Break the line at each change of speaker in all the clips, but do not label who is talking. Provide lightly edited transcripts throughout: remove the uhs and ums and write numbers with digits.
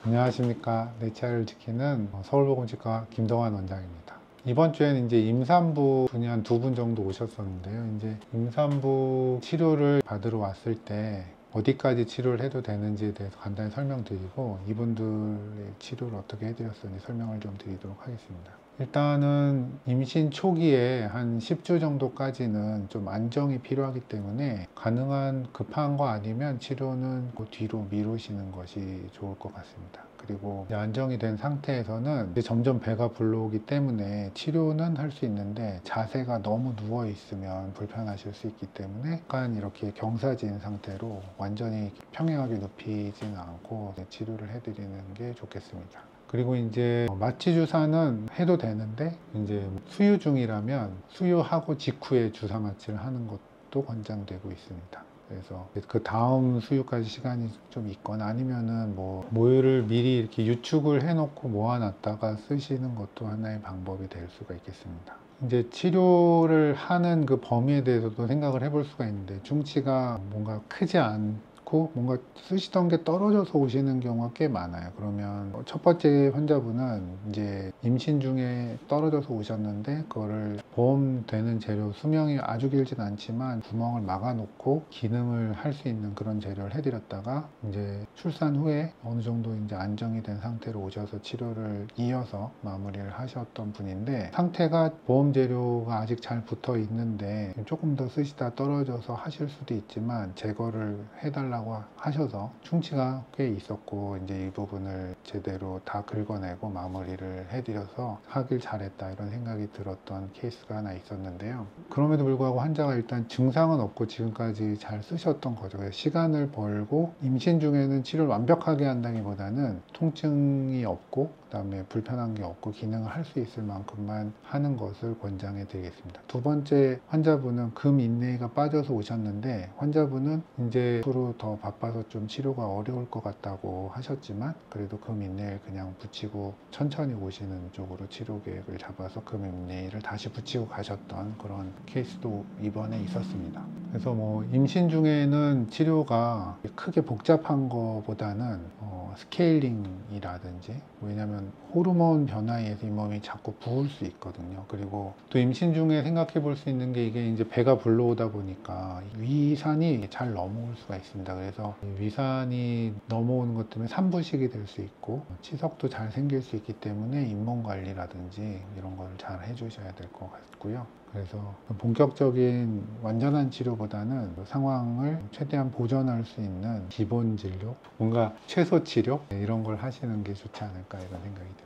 안녕하십니까. 내 치아를 지키는 서울보건치과 김동환 원장입니다. 이번 주에는 이제 임산부 분이 한 두 분 정도 오셨었는데요. 이제 임산부 치료를 받으러 왔을 때 어디까지 치료를 해도 되는지에 대해서 간단히 설명드리고 이분들의 치료를 어떻게 해드렸는지 설명을 좀 드리도록 하겠습니다. 일단은 임신 초기에 한 10주 정도까지는 좀 안정이 필요하기 때문에 가능한 급한 거 아니면 치료는 그 뒤로 미루시는 것이 좋을 것 같습니다. 그리고 안정이 된 상태에서는 이제 점점 배가 불러오기 때문에 치료는 할 수 있는데 자세가 너무 누워 있으면 불편하실 수 있기 때문에 약간 이렇게 경사진 상태로 완전히 평행하게 눕히지는 않고 치료를 해드리는 게 좋겠습니다. 그리고 이제 마취 주사는 해도 되는데 이제 수유 중이라면 수유하고 직후에 주사 마취를 하는 것도 권장되고 있습니다. 그래서 그 다음 수유까지 시간이 좀 있거나 아니면은 뭐 모유를 미리 이렇게 유축을 해놓고 모아놨다가 쓰시는 것도 하나의 방법이 될 수가 있겠습니다. 이제 치료를 하는 그 범위에 대해서도 생각을 해볼 수가 있는데 충치가 뭔가 크지 않고 뭔가 쓰시던 게 떨어져서 오시는 경우가 꽤 많아요. 그러면 첫 번째 환자분은 이제 임신 중에 떨어져서 오셨는데 그거를 보험되는 재료, 수명이 아주 길진 않지만 구멍을 막아 놓고 기능을 할 수 있는 그런 재료를 해드렸다가 이제 출산 후에 어느 정도 이제 안정이 된 상태로 오셔서 치료를 이어서 마무리를 하셨던 분인데 상태가 보험 재료가 아직 잘 붙어 있는데 조금 더 쓰시다 떨어져서 하실 수도 있지만 제거를 해달라고 하셔서 충치가 꽤 있었고 이제 이 부분을 제대로 다 긁어내고 마무리를 해드려서 하길 잘했다 이런 생각이 들었던 케이스가 하나 있었는데요. 그럼에도 불구하고 환자가 일단 증상은 없고 지금까지 잘 쓰셨던 거죠. 그래서 시간을 벌고 임신 중에는 치료를 완벽하게 한다기보다는 통증이 없고 그다음에 불편한 게 없고 기능을 할 수 있을 만큼만 하는 것을 권장해 드리겠습니다. 두 번째 환자분은 금 인내가 빠져서 오셨는데 환자분은 이제 앞으로 더 바빠서 좀 치료가 어려울 것 같다고 하셨지만 그래도 금 인내를 그냥 붙이고 천천히 오시는 쪽으로 치료 계획을 잡아서 금 인내를 다시 붙이고 가셨던 그런 케이스도 이번에 있었습니다. 그래서 뭐 임신 중에는 치료가 크게 복잡한 것보다는 스케일링이라든지 왜냐하면 호르몬 변화에 의해서 이 몸이 자꾸 부을 수 있거든요. 그리고 또 임신 중에 생각해 볼 수 있는 게 이게 이제 배가 불러오다 보니까 위산이 잘 넘어올 수가 있습니다. 그래서 위산이 넘어오는 것 때문에 산부식이 될 수 있고 치석도 잘 생길 수 있기 때문에 잇몸 관리라든지 이런 걸 잘 해주셔야 될 것 같고요. 그래서 본격적인 완전한 치료보다는 상황을 최대한 보전할 수 있는 기본 진료, 뭔가 최소 치료 이런 걸 하시는 게 좋지 않을까 이런 생각이 듭니다.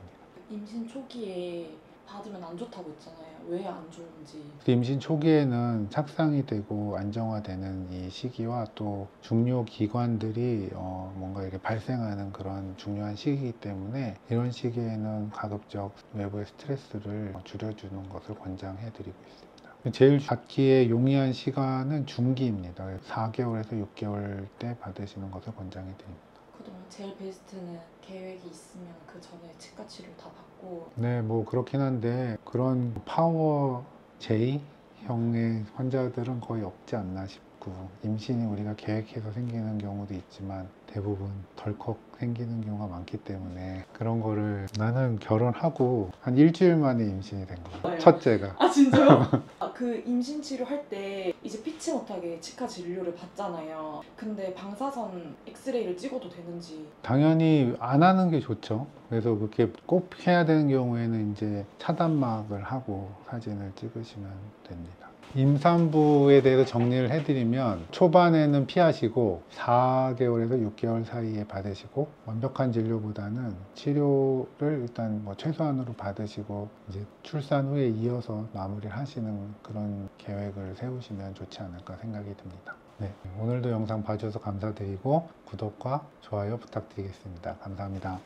임신 초기에 받으면 안 좋다고 했잖아요. 왜 안 좋은지.
임신 초기에는 착상이 되고 안정화되는 이 시기와 또 중요 기관들이 뭔가 이렇게 발생하는 그런 중요한 시기이기 때문에 이런 시기에는 가급적 외부의 스트레스를 줄여주는 것을 권장해 드리고 있습니다. 제일 받기에 용이한 시간은 중기입니다. 4개월에서 6개월 때 받으시는 것을 권장해 드립니다.
그동안 제일 베스트는 계획이 있으면 그 전에 치과 치료 다 받고.
네, 뭐 그렇긴 한데 그런 파워 J 형의 환자들은 거의 없지 않나 싶고 임신이 우리가 계획해서 생기는 경우도 있지만 대부분 덜컥 생기는 경우가 많기 때문에 그런 거를 나는 결혼하고 한 일주일 만에 임신이 된 거예요. 첫째가.
아 진짜요? 그 임신 치료할 때 이제 피치 못하게 치과 진료를 받잖아요. 근데 방사선 엑스레이를 찍어도 되는지.
당연히 안 하는 게 좋죠. 그래서 그렇게 꼭 해야 되는 경우에는 이제 차단막을 하고 사진을 찍으시면 됩니다. 임산부에 대해서 정리를 해드리면 초반에는 피하시고 4개월에서 6개월 사이에 받으시고 완벽한 진료보다는 치료를 일단 뭐 최소한으로 받으시고 이제 출산 후에 이어서 마무리를 하시는 그런 계획을 세우시면 좋지 않을까 생각이 듭니다. 네, 오늘도 영상 봐주셔서 감사드리고 구독과 좋아요 부탁드리겠습니다. 감사합니다.